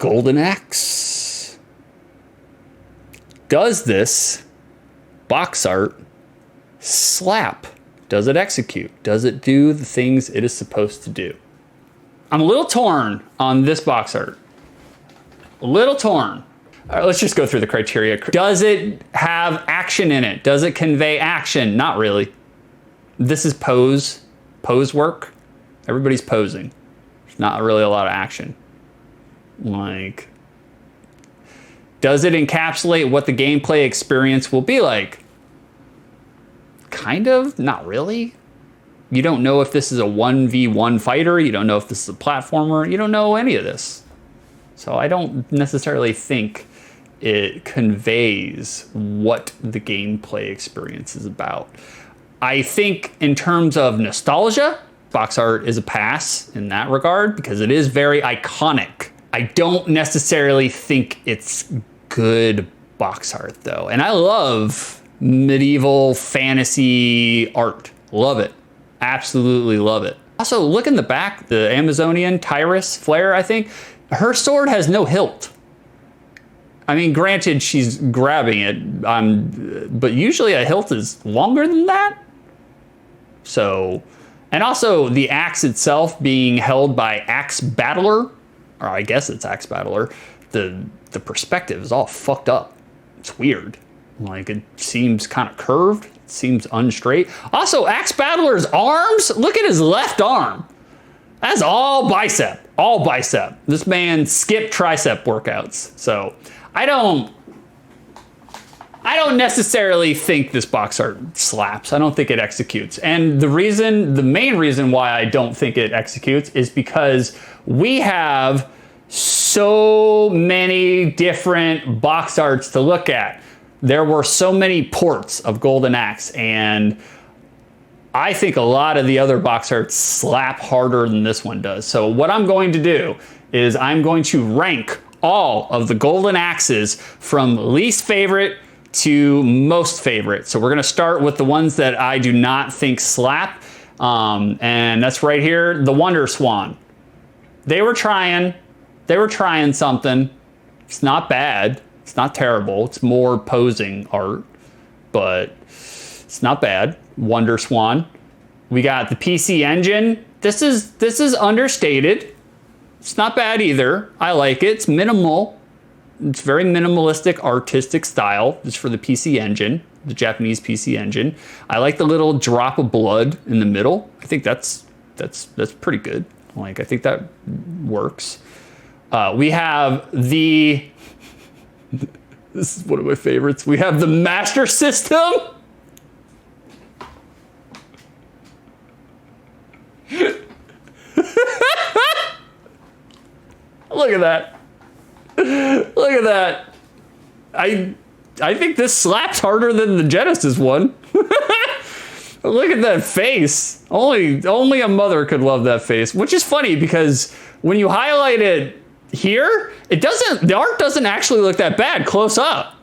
Golden Axe. Does this box art slap? Does it execute? Does it do the things it is supposed to do? I'm a little torn on this box art. A little torn. All right, let's just go through the criteria. Does it have action in it? Does it convey action? Not really. This is pose work. Everybody's posing. There's not really a lot of action. Like, does it encapsulate what the gameplay experience will be like? Kind of, not really. You don't know if this is a 1v1 fighter. You don't know if this is a platformer. You don't know any of this. So I don't necessarily think it conveys what the gameplay experience is about. I think in terms of nostalgia, box art is a pass in that regard because it is very iconic. I don't necessarily think it's good box art though. And I love medieval fantasy art. Love it. Absolutely love it. Also, look in the back, the Amazonian Tyrus flare, I think. Her sword has no hilt. I mean, granted, she's grabbing it, but usually a hilt is longer than that. So, and also the axe itself being held by Axe Battler, or I guess it's Axe Battler, the perspective is all fucked up. It's weird. Like, it seems kind of curved. It seems unstraight. Also, Axe Battler's arms, look at his left arm. That's all bicep, all bicep. This man skipped tricep workouts. So I don't necessarily think this box art slaps. I don't think it executes. And the main reason why I don't think it executes is because we have so many different box arts to look at. There were so many ports of Golden Axe, and I think a lot of the other box arts slap harder than this one does. So what I'm going to do is I'm going to rank all of the Golden Axes from least favorite to most favorite. So we're gonna start with the ones that I do not think slap. And that's right here, the Wonder Swan. They were trying something. It's not bad. It's not terrible. It's more posing art, but it's not bad. Wonder Swan. We got the PC Engine. This is understated. It's not bad either. I like it. It's minimal. It's very minimalistic, artistic style. It's for the PC Engine, the Japanese PC Engine. I like the little drop of blood in the middle. I think that's pretty good. Like, I think that works. We have the this is one of my favorites. We have the Master System. Look at that. Look at that. I think this slaps harder than the Genesis one. Look at that face. Only a mother could love that face, which is funny because when you highlight it here, the art doesn't actually look that bad close up.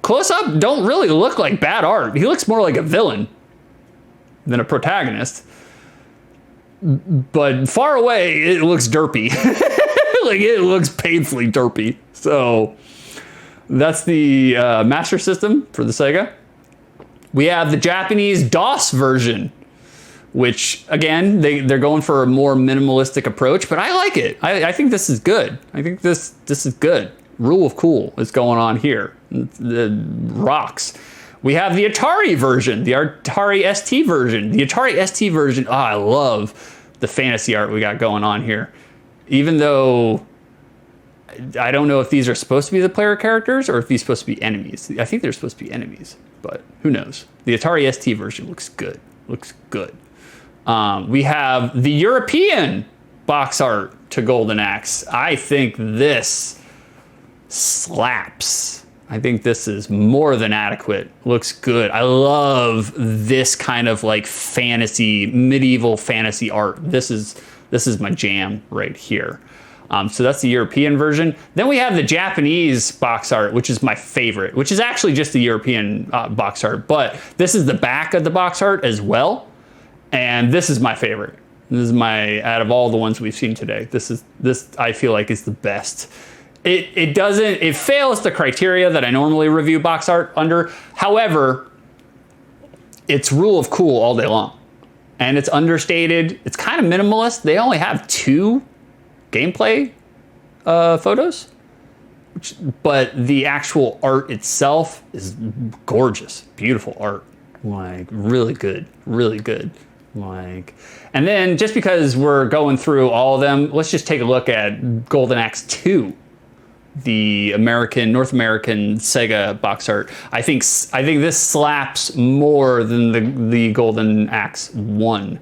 Close up don't really look like bad art. He looks more like a villain than a protagonist. But far away, it looks derpy. Like, it looks painfully derpy. So that's the Master System for the Sega. We have the Japanese DOS version, which again, they're going for a more minimalistic approach, but I like it. I think this is good. I think this is good. Rule of cool is going on here. The rocks. We have the Atari version, the Atari ST version. The Atari ST version, I love the fantasy art we got going on here. Even though I don't know if these are supposed to be the player characters or if these are supposed to be enemies. I think they're supposed to be enemies, but who knows? The Atari ST version looks good. Looks good. We have the European box art to Golden Axe. I think this slaps. I think this is more than adequate. Looks good. I love this kind of like fantasy, medieval fantasy art. This is my jam right here. So that's the European version. Then we have the Japanese box art, which is my favorite, which is actually just the European box art, but this is the back of the box art as well. And this is my favorite. This is out of all the ones we've seen today, this I feel like is the best. It fails the criteria that I normally review box art under. However, it's rule of cool all day long. And it's understated. It's kind of minimalist. They only have 2 gameplay photos. But the actual art itself is gorgeous. Beautiful art. Like, really good. Really good. Like, and then just because we're going through all of them, let's just take a look at Golden Axe 2. The North American Sega box art. I think this slaps more than the Golden Axe 1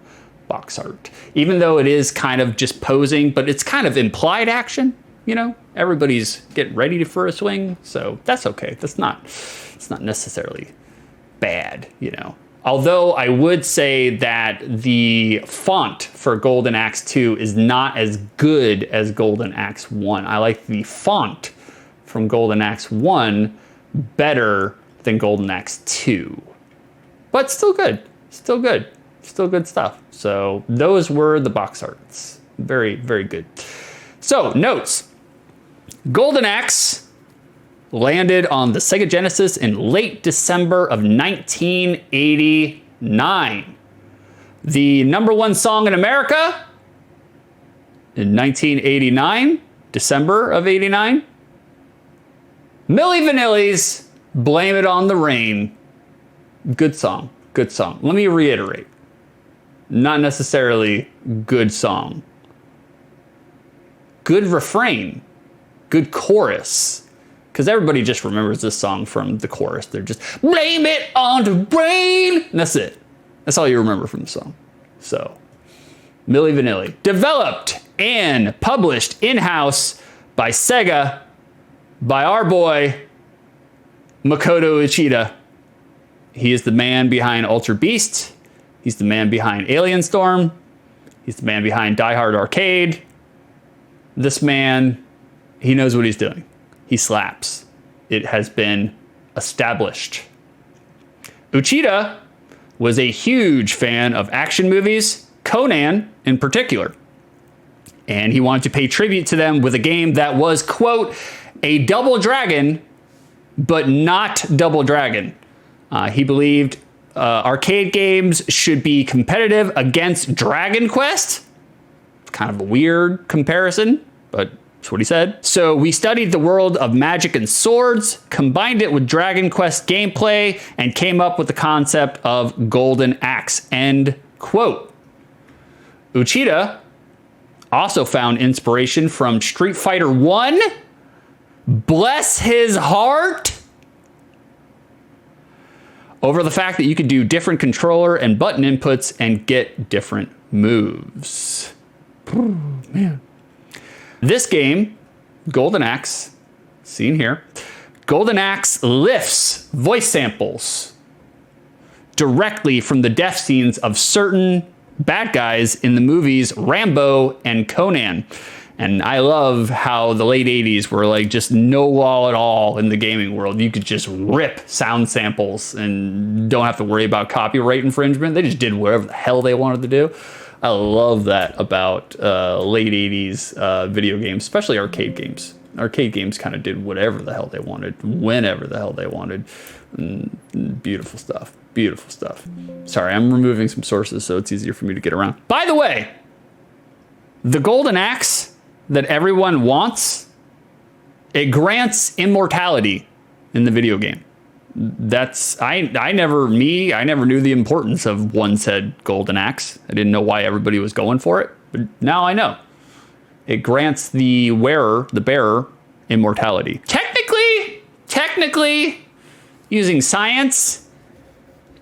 box art. Even though it is kind of just posing, but it's kind of implied action, you know? Everybody's getting ready for a swing, so that's okay. It's not necessarily bad, you know? Although I would say that the font for Golden Axe 2 is not as good as Golden Axe 1. I like the font from Golden Axe 1 better than Golden Axe 2. But still good. Still good. Still good stuff. So those were the box arts. Very, very good. So notes. Golden Axe landed on the Sega Genesis in late December of 1989. The #1 song in America in 1989, December of 89. Milli Vanilli's Blame It on the Rain. Good song, good song. Let me reiterate. Not necessarily good song. Good refrain, good chorus. Because everybody just remembers this song from the chorus. They're just, blame it on the rain. And that's it. That's all you remember from the song. So, Milli Vanilli. Developed and published in-house by Sega, by our boy, Makoto Uchida. He is the man behind Ultra Beast. He's the man behind Alien Storm. He's the man behind Die Hard Arcade. This man, he knows what he's doing. He slaps. It has been established. Uchida was a huge fan of action movies, Conan in particular. And he wanted to pay tribute to them with a game that was, quote, a double dragon, but not Double Dragon. He believed arcade games should be competitive against Dragon Quest. Kind of a weird comparison, but that's what he said. So we studied the world of magic and swords, combined it with Dragon Quest gameplay, and came up with the concept of Golden Axe, end quote. Uchida also found inspiration from Street Fighter 1. Bless his heart. Over the fact that you could do different controller and button inputs and get different moves. Man. This game, Golden Axe, seen here, Golden Axe lifts voice samples directly from the death scenes of certain bad guys in the movies Rambo and Conan. And I love how the late 80s were like just no law at all in the gaming world. You could just rip sound samples and don't have to worry about copyright infringement. They just did whatever the hell they wanted to do. I love that about late 80s video games, especially arcade games. Arcade games kind of did whatever the hell they wanted, whenever the hell they wanted. Beautiful stuff. Beautiful stuff. Sorry, I'm removing some sources so it's easier for me to get around. By the way, the Golden Axe that everyone wants, it grants immortality in the video game. That's I never knew the importance of one said Golden Axe. I didn't know why everybody was going for it, but now I know. It grants the bearer, immortality. Technically, using science,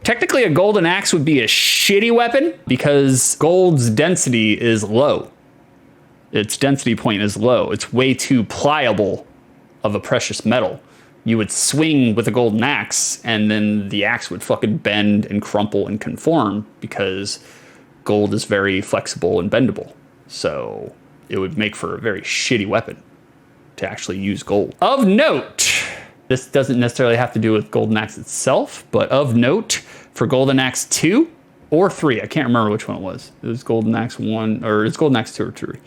technically a Golden Axe would be a shitty weapon because gold's density is low. Its density point is low. It's way too pliable of a precious metal. You would swing with a Golden Axe and then the axe would fucking bend and crumple and conform because gold is very flexible and bendable. So it would make for a very shitty weapon to actually use gold. Of note, this doesn't necessarily have to do with Golden Axe itself, but of note for Golden Axe 2, or 3. I can't remember which one it was. It was Golden Axe 1, or it's Golden Axe 2 or 3.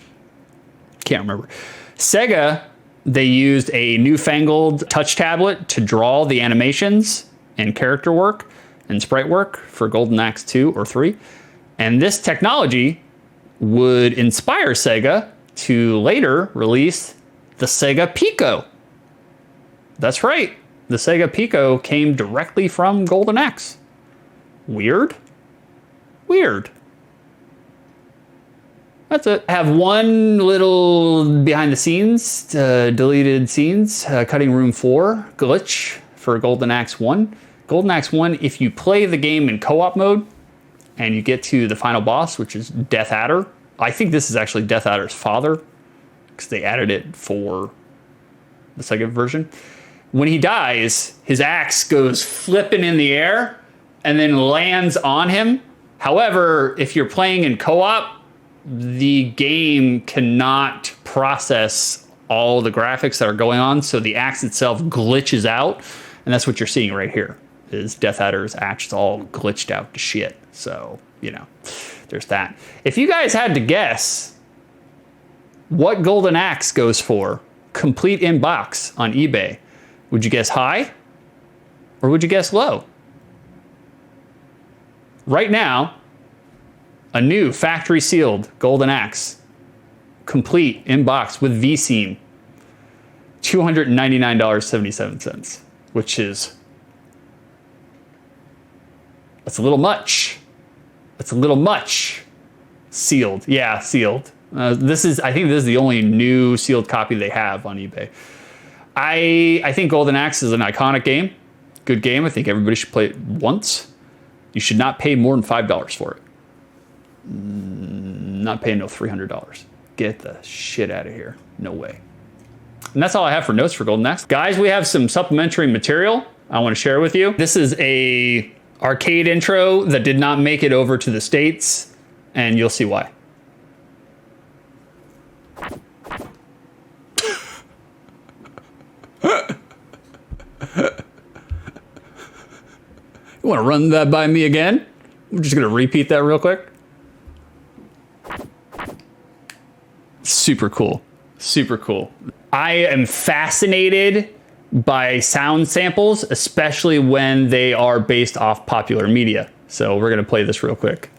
Can't remember. Sega, they used a newfangled touch tablet to draw the animations and character work and sprite work for Golden Axe 2 or 3. And this technology would inspire Sega to later release the Sega Pico. That's right. The Sega Pico came directly from Golden Axe. Weird? Weird. That's it. I have one little behind the scenes, deleted scenes, cutting room 4 glitch for Golden Axe 1. Golden Axe 1, if you play the game in co-op mode and you get to the final boss, which is Death Adder, I think this is actually Death Adder's father because they added it for the Sega version. When he dies, his axe goes flipping in the air and then lands on him. However, if you're playing in co-op, the game cannot process all the graphics that are going on, so the axe itself glitches out, and that's what you're seeing right here, is Death Adder's axe all glitched out to shit. So, you know, there's that. If you guys had to guess what Golden Axe goes for, complete in box on eBay, would you guess high or would you guess low? Right now, a new factory sealed Golden Axe, complete in box with V-seam, $299.77, which is, that's a little much. That's a little much. Sealed, yeah, sealed. I think this is the only new sealed copy they have on eBay. I think Golden Axe is an iconic game, good game. I think everybody should play it once. You should not pay more than $5 for it. Not paying no $300. Get the shit out of here. No way. And that's all I have for notes for Golden Axe. Guys, we have some supplementary material I want to share with you. This is a arcade intro that did not make it over to the States, and you'll see why. You want to run that by me again? I'm just going to repeat that real quick. Super cool. Super cool. I am fascinated by sound samples, especially when they are based off popular media. So we're going to play this real quick.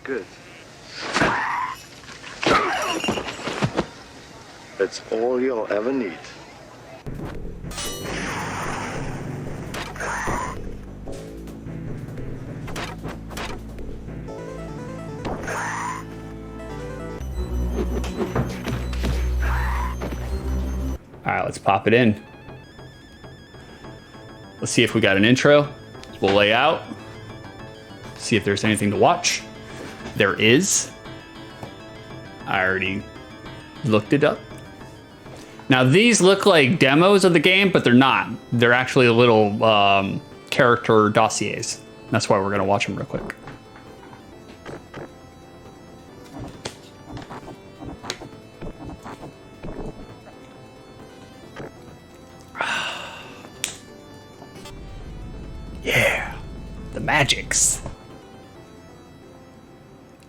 Good. That's all you'll ever need. All right, let's pop it in. Let's see if we got an intro. We'll lay out, see if there's anything to watch. There is. I already looked it up. Now these look like demos of the game, but they're not. They're actually little character dossiers. That's why we're gonna watch them real quick. Yeah, the magics.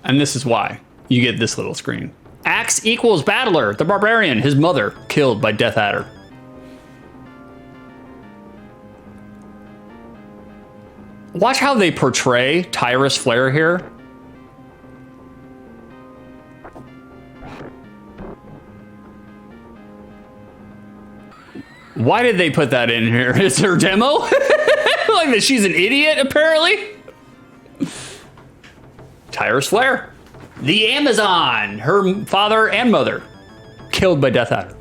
And this is why. you get this little screen. Axe equals Battler, the Barbarian, his mother, killed by Death Adder. Watch how they portray Tyrus Flare here. Why did they put that in here? Is her demo? Like that she's an idiot, apparently? Tyrus Flare. The Amazon, her father and mother, killed by Death Adder.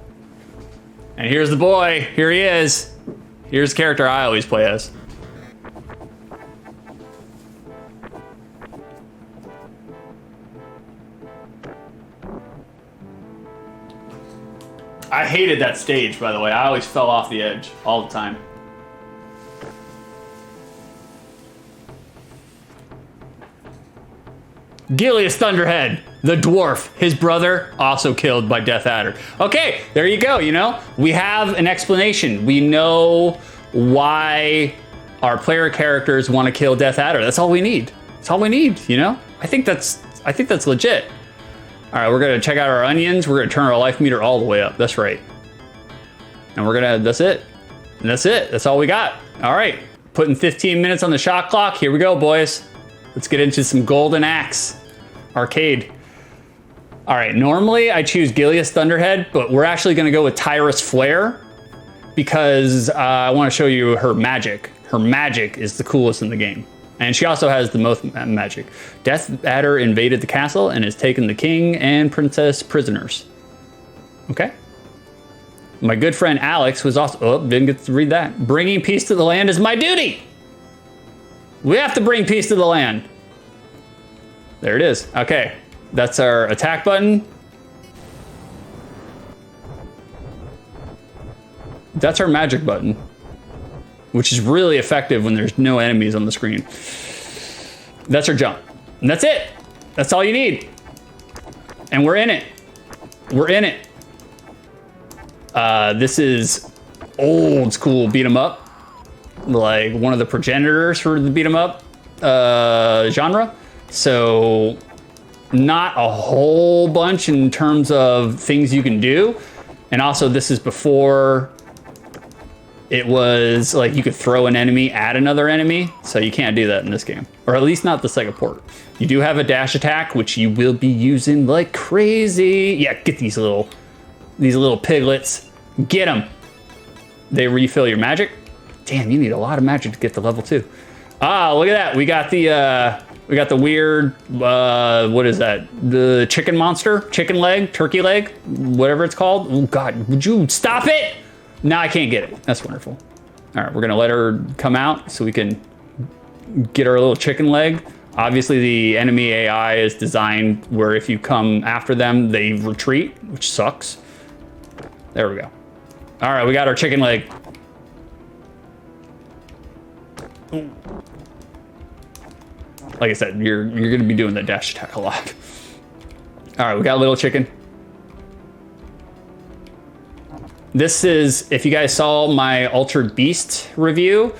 And here's the boy, here he is. Here's the character I always play as. I hated that stage, by the way. I always fell off the edge all the time. Gilius Thunderhead, the dwarf, his brother, also killed by Death Adder. Okay, there you go, you know? We have an explanation. We know why our player characters want to kill Death Adder. That's all we need. That's all we need, you know? I think that's legit. All right, we're gonna check out our onions. We're gonna turn our life meter all the way up. That's right. And we're gonna, that's it. And that's it. That's all we got. All right, putting 15 minutes on the shot clock. Here we go, boys. Let's get into some Golden Axe arcade. All right, normally I choose Gilius Thunderhead, but we're actually gonna go with Tyrus Flare because I wanna show you her magic. Her magic is the coolest in the game. And she also has the most magic. Death Adder invaded the castle and has taken the king and princess prisoners. Okay. My good friend Alex was also, oh, didn't get to read that. Bringing peace to the land is my duty. We have to bring peace to the land. There it is. Okay, that's our attack button. That's our magic button, which is really effective when there's no enemies on the screen. That's our jump. And that's it. That's all you need. And we're in it. We're in it. This is old school beat 'em up. Like one of the progenitors for the beat 'em up genre. So not a whole bunch in terms of things you can do. And also this is before it was like you could throw an enemy at another enemy, so you can't do that in this game. Or at least not the Sega port. You do have a dash attack, which you will be using like crazy. Yeah, get these little piglets. Get them. They refill your magic. Damn, you need a lot of magic to get to level 2. Ah, look at that. We got the weird, what is that? The chicken monster? Chicken leg? Turkey leg? Whatever it's called. Oh God, would you stop it? Now I can't get it. That's wonderful. All right, we're gonna let her come out so we can get our little chicken leg. Obviously the enemy AI is designed where if you come after them, they retreat, which sucks. There we go. All right, we got our chicken leg. Like I said, you're gonna be doing the dash attack a lot. All right, we got a little chicken. This is, if you guys saw my Altered Beast review,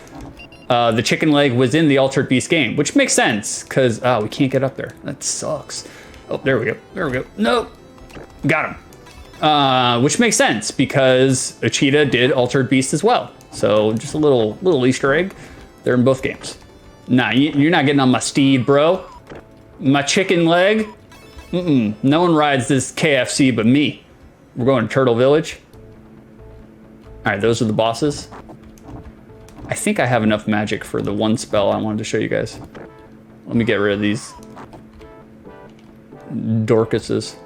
the chicken leg was in the Altered Beast game, which makes sense, because, we can't get up there. That sucks. Oh, there we go, there we go. Nope, got him. Which makes sense, because Uchida did Altered Beast as well. So just a little Easter egg. They're in both games. Nah, you're not getting on my steed, bro. My chicken leg. No one rides this KFC but me. We're going to Turtle Village. All right, those are the bosses. I think I have enough magic for the one spell I wanted to show you guys. Let me get rid of these Dorcases.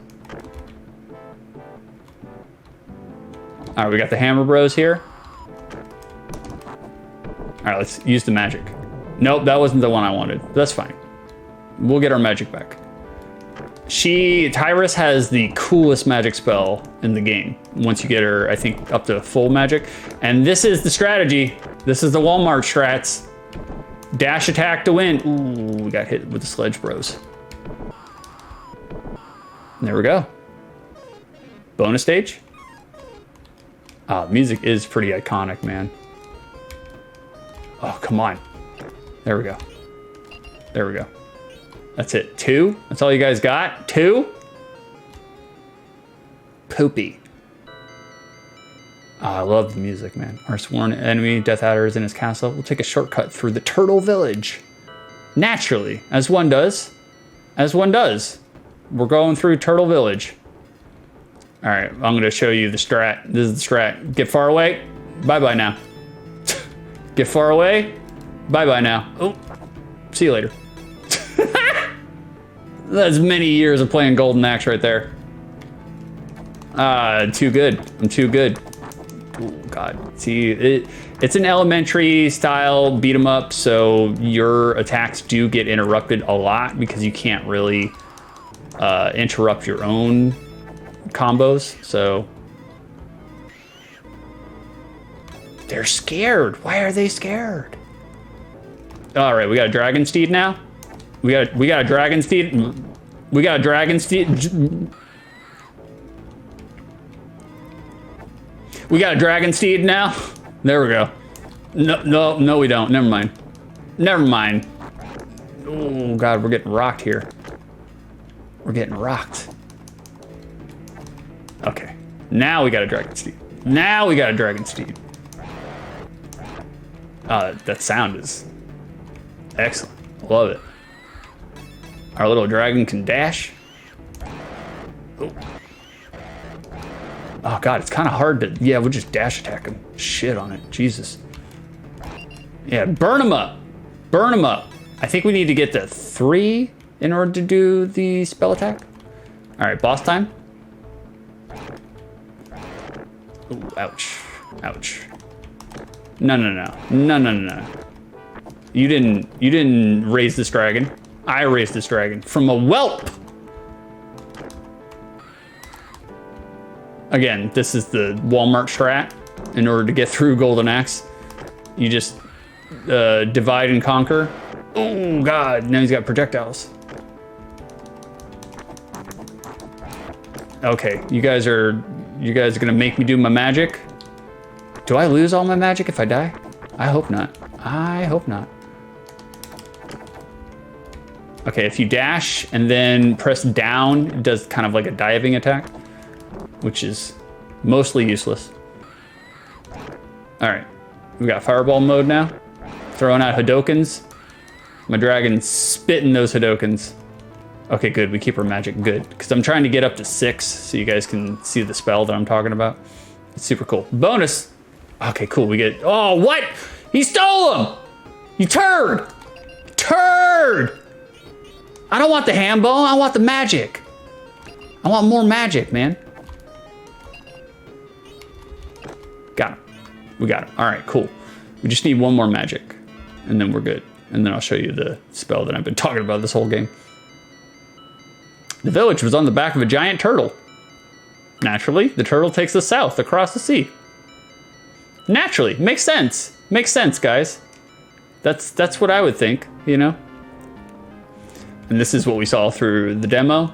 All right, we got the Hammer Bros here. All right, let's use the magic. Nope, that wasn't the one I wanted. That's fine. We'll get our magic back. Tyrus has the coolest magic spell in the game. Once you get her, I think, up to full magic. And this is the strategy. This is the Walmart strats. Dash attack to win. Ooh, we got hit with the Sledge Bros. There we go. Bonus stage. Music is pretty iconic, man. Oh, come on. There we go. There we go. That's it. 2? That's all you guys got? 2? Kopi. Oh, I love the music, man. Our sworn enemy, Death Adder, is in his castle. We'll take a shortcut through the Turtle Village. Naturally, as one does. As one does. We're going through Turtle Village. All right, I'm going to show you the strat. This is the strat. Get far away. Bye-bye now. Get far away. Bye-bye now. Oh, see you later. That's many years of playing Golden Axe right there. Too good. I'm too good. Oh, God. See, it's an elementary style beat 'em up, so your attacks do get interrupted a lot because you can't really interrupt your own combos, so. They're scared. Why are they scared? All right, we got a dragon steed now. We got a dragon steed. We got a dragon steed. We got a dragon steed now. There we go. No, we don't. Never mind. Never mind. Oh God, we're getting rocked here. We're getting rocked. Okay, now we got a dragon steed. Now we got a dragon steed. That sound is excellent. Love it. Our little dragon can dash. Oh God, it's kind of hard to, yeah, we'll just dash attack him. Shit on it, Jesus. Yeah, burn him up. Burn him up. I think we need to get to 3 in order to do the spell attack. All right, boss time. Ooh, ouch, ouch. No. You didn't raise this dragon. I raised this dragon from a whelp. Again, this is the Walmart strat. In order to get through Golden Axe, you just divide and conquer. Oh God, now he's got projectiles. Okay, you guys are gonna make me do my magic. Do I lose all my magic if I die? I hope not. I hope not. Okay, if you dash and then press down, it does kind of like a diving attack, which is mostly useless. All right, we got fireball mode now. Throwing out Hadokens. My dragon's spitting those Hadokens. Okay, good, we keep our magic good. Because I'm trying to get up to 6 so you guys can see the spell that I'm talking about. It's super cool. Bonus. Okay, cool, we get, oh, what? He stole him! You turd! Turd! I don't want the ham bone, I want the magic. I want more magic, man. Got him. We got him. All right, cool. We just need one more magic, and then we're good. And then I'll show you the spell that I've been talking about this whole game. The village was on the back of a giant turtle. Naturally, the turtle takes us south across the sea. Naturally, makes sense. Makes sense, guys. That's what I would think, you know? And this is what we saw through the demo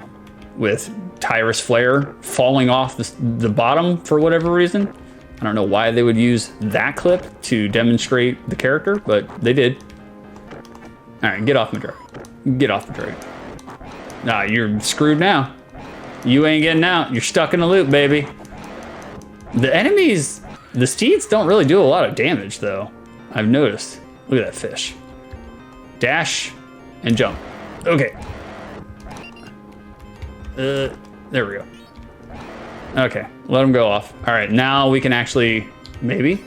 with Tyrus Flare falling off the bottom for whatever reason. I don't know why they would use that clip to demonstrate the character, but they did. All right, get off my dragon. Get off the dragon. Nah, you're screwed now. You ain't getting out. You're stuck in a loop, baby. The enemies, the steeds don't really do a lot of damage though. I've noticed. Look at that fish. Dash and jump. Okay. There we go. Okay, let him go off. All right, now we can actually, maybe,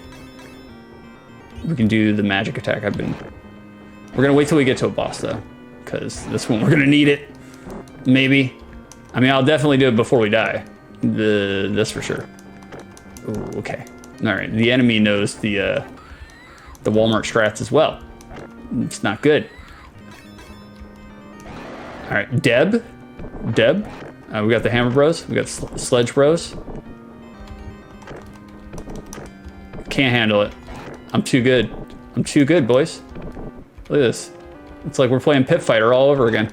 we can do the magic attack. We're gonna wait till we get to a boss though, because this one we're gonna need it. Maybe. I mean, I'll definitely do it before we die. This for sure. Ooh, okay. All right, the enemy knows the Walmart strats as well. It's not good. All right, Deb. We got the Hammer Bros. We got Sledge Bros. Can't handle it. I'm too good. I'm too good, boys. Look at this. It's like we're playing Pit Fighter all over again.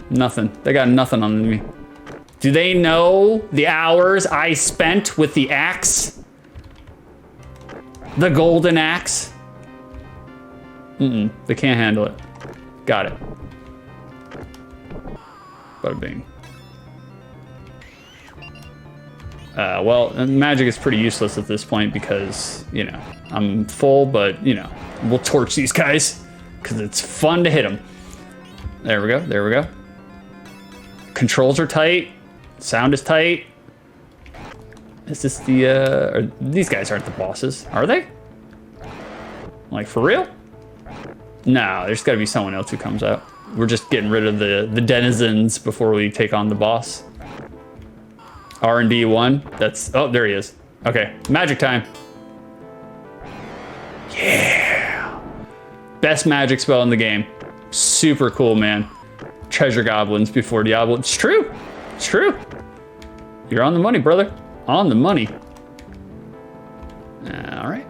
Nothing. They got nothing on me. Do they know the hours I spent with the axe? The golden axe? They can't handle it. Got it. Bada bing. Well, magic is pretty useless at this point because, you know, I'm full, but, you know, we'll torch these guys because it's fun to hit them. There we go. There we go. Controls are tight. Sound is tight. Is this the, these guys aren't the bosses, are they? Like, for real? No, there's gotta be someone else who comes out. We're just getting rid of the denizens before we take on the boss. R&D 1, that's, oh, there he is. Okay, magic time. Yeah. Best magic spell in the game. Super cool, man. Treasure goblins before Diablo. It's true. It's true. You're on the money, brother. On the money. All right.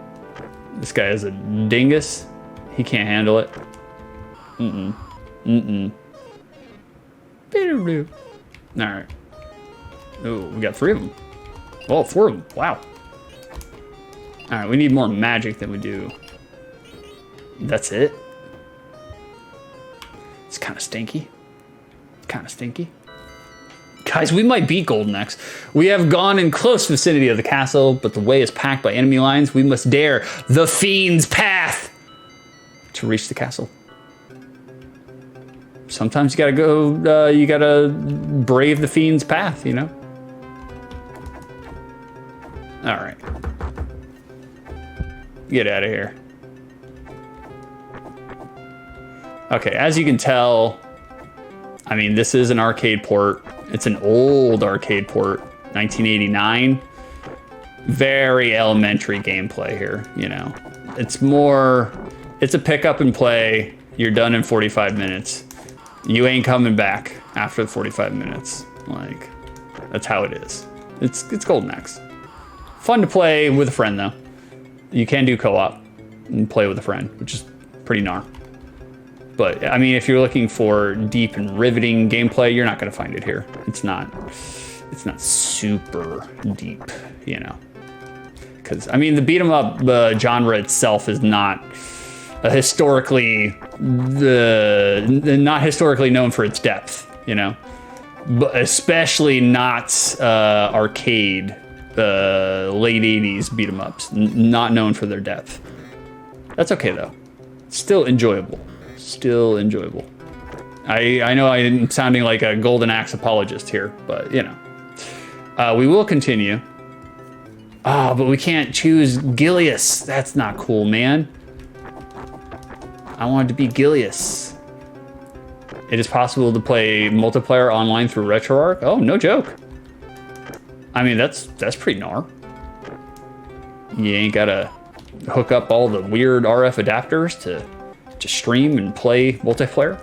This guy is a dingus. He can't handle it. Mm-mm. Mm-mm. All right. Oh, we got 3 of them. Oh, 4 of them. Wow. All right, we need more magic than we do. That's it. It's kind of stinky. Kind of stinky. Guys, we might beat Golden Axe. We have gone in close vicinity of the castle, but the way is packed by enemy lines. We must dare the fiend's path to reach the castle. Sometimes you gotta go, you gotta brave the fiend's path, you know? All right. Get out of here. Okay, as you can tell, I mean, this is an arcade port. It's an old arcade port, 1989. Very elementary gameplay here, you know? It's more, it's a pick up and play. You're done in 45 minutes. You ain't coming back after the 45 minutes. Like, that's how it is. It's Golden Axe. Fun to play with a friend, though. You can do co-op and play with a friend, which is pretty gnar. But, I mean, if you're looking for deep and riveting gameplay, you're not going to find it here. It's not super deep, you know. Because, I mean, the beat 'em up genre itself is not historically known for its depth, you know. But especially not arcade late 80s beat 'em ups, not known for their depth. That's okay though. Still enjoyable. Still enjoyable. I know I'm sounding like a Golden Axe apologist here, but you know. We will continue. Oh, but we can't choose Gilius. That's not cool, man. I wanted to be Gilius. It is possible to play multiplayer online through RetroArch. Oh, no joke. I mean, that's pretty gnar. You ain't gotta hook up all the weird RF adapters to stream and play multiplayer.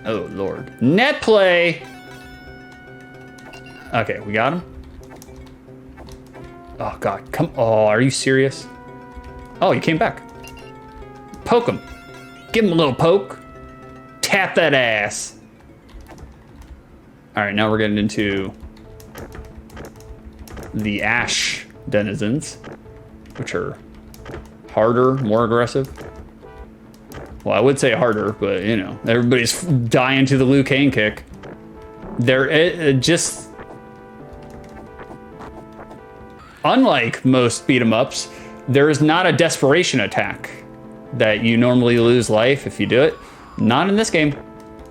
Oh, Lord. Net play! Okay, we got him. Oh, God. Come. Oh, are you serious? Oh, he came back. Poke him. Give him a little poke. Tap that ass. All right, now we're getting into the Ash denizens, which are harder, more aggressive. Well, I would say harder, but you know, everybody's dying to the Liu Kang kick. They're just unlike most beat 'em ups. There is not a desperation attack that you normally lose life if you do it. Not in this game.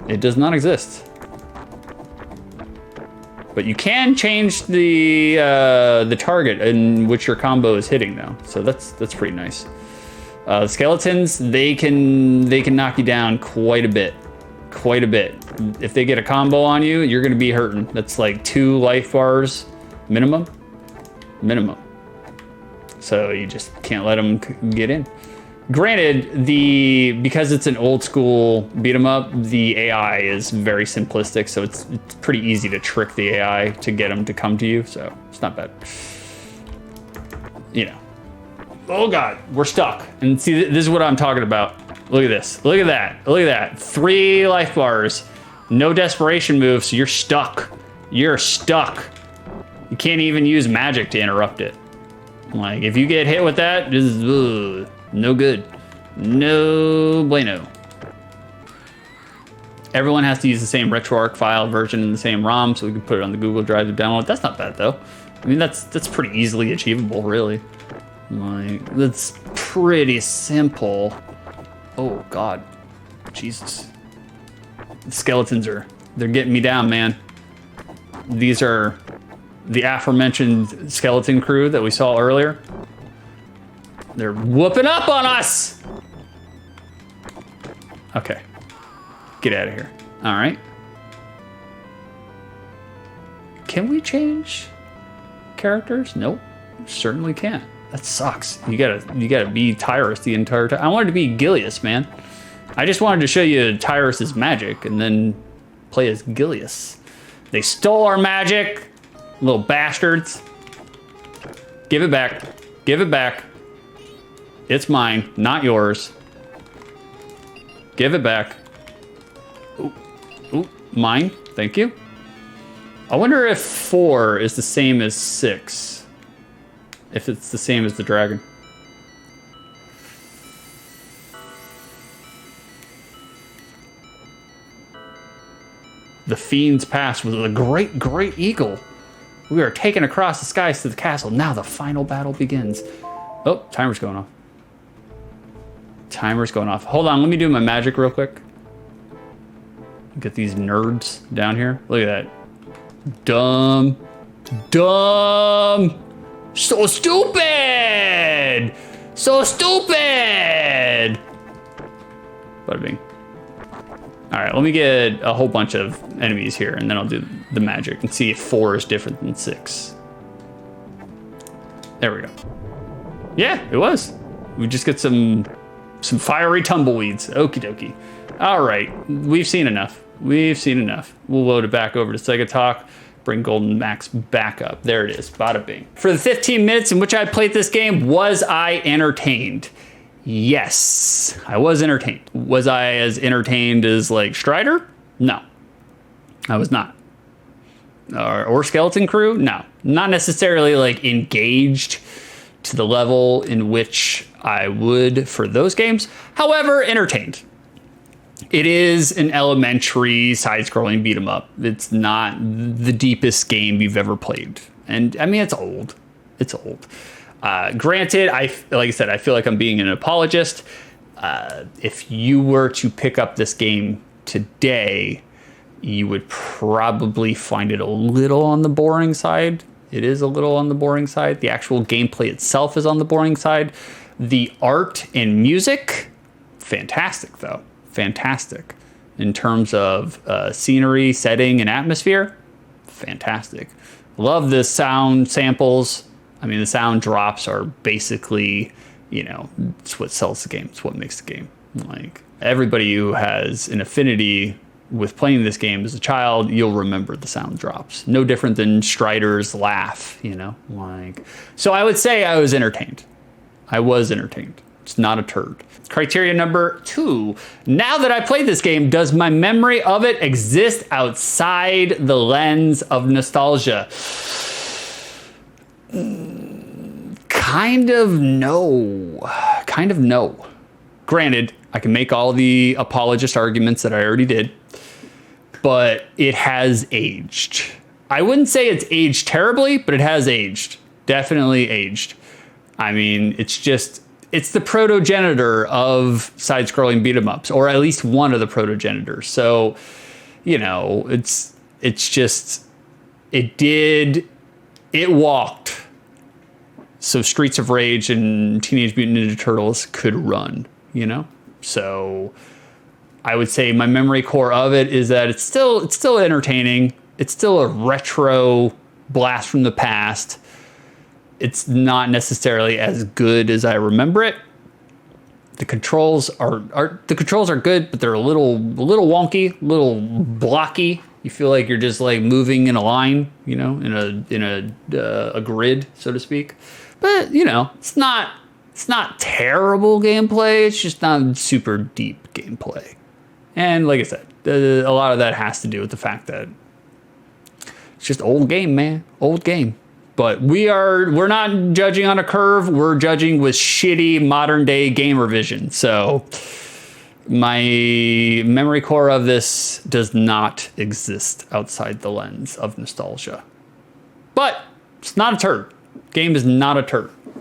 It does not exist. But you can change the target in which your combo is hitting though, so that's pretty nice. The skeletons, they can knock you down quite a bit. If they get a combo on you, you're gonna be hurting. That's like 2 life bars minimum. So you just can't let them get in. Granted, because it's an old school beat 'em up, the AI is very simplistic, so it's pretty easy to trick the AI to get them to come to you, so it's not bad. You know. Oh God, we're stuck. And see, this is what I'm talking about. Look at this. Look at that. 3 life bars. No desperation moves, so you're stuck. You're stuck. You can't even use magic to interrupt it. Like, if you get hit with that, this is no good. No bueno. Everyone has to use the same RetroArch file version and the same ROM, so we can put it on the Google Drive to download. That's not bad though. I mean, that's pretty easily achievable, really. Like, that's pretty simple. Oh God, Jesus. The skeletons they're getting me down, man. These are the aforementioned skeleton crew that we saw earlier. They're whooping up on us. Okay, get out of here. All right. Can we change characters? Nope, certainly can't. That sucks. You gotta be Tyrus the entire time. I wanted to be Gilius, man. I just wanted to show you Tyrus's magic and then play as Gilius. They stole our magic, little bastards. Give it back. Give it back. It's mine, not yours. Give it back. Ooh, ooh, mine. Thank you. I wonder if 4 is the same as 6. If it's the same as the dragon. The fiend's pass was a great, great eagle. We are taken across the skies to the castle. Now the final battle begins. Oh, timer's going off. Timer's going off. Hold on, let me do my magic real quick. Get these nerds down here. Look at that. Dumb. Dumb. So stupid! So stupid! Bada bing. Alright, let me get a whole bunch of enemies here, and then I'll do the magic and see if 4 is different than 6. There we go. Yeah, it was. We just get some fiery tumbleweeds. Okie dokie. Alright, we've seen enough. We've seen enough. We'll load it back over to Sega Talk. Bring Golden Max back up. There it is. Bada bing. For the 15 minutes in which I played this game, was I entertained? Yes, I was entertained. Was I as entertained as like Strider? No, I was not. Or Skeleton Crew? No, not necessarily like engaged to the level in which I would for those games. However, entertained. It is an elementary side-scrolling beat 'em up. It's not the deepest game you've ever played. And I mean, it's old. It's old. Granted, like I said, I feel like I'm being an apologist. If you were to pick up this game today, you would probably find it a little on the boring side. It is a little on the boring side. The actual gameplay itself is on the boring side. The art and music, fantastic though. Fantastic. In terms of scenery, setting, and atmosphere, fantastic. Love the sound samples. I mean, the sound drops are basically, you know, it's what sells the game. It's what makes the game. Like, everybody who has an affinity with playing this game as a child, you'll remember the sound drops. No different than Strider's laugh, you know? Like, so I would say I was entertained. I was entertained. It's not a turd. Criteria number 2. Now that I played this game, does my memory of it exist outside the lens of nostalgia? Kind of no. Kind of no. Granted, I can make all the apologist arguments that I already did, but it has aged. I wouldn't say it's aged terribly, but it has aged. Definitely aged. I mean, it's the protogenitor of side-scrolling beat-em-ups, or at least one of the protogenitors. So, you know, it walked. So Streets of Rage and Teenage Mutant Ninja Turtles could run, you know? So I would say my memory core of it is that it's still entertaining. It's still a retro blast from the past. It's not necessarily as good as I remember it. The controls are good, but they're a little wonky, a little blocky. You feel like you're just like moving in a line, you know, in a grid, so to speak. But you know, it's not terrible gameplay. It's just not super deep gameplay. And like I said, a lot of that has to do with the fact that it's just old game, man, old game. But we're not judging on a curve. We're judging with shitty modern day gamer vision. So My memory core of this does not exist outside the lens of nostalgia. But it's not a turd. Game is not a turd.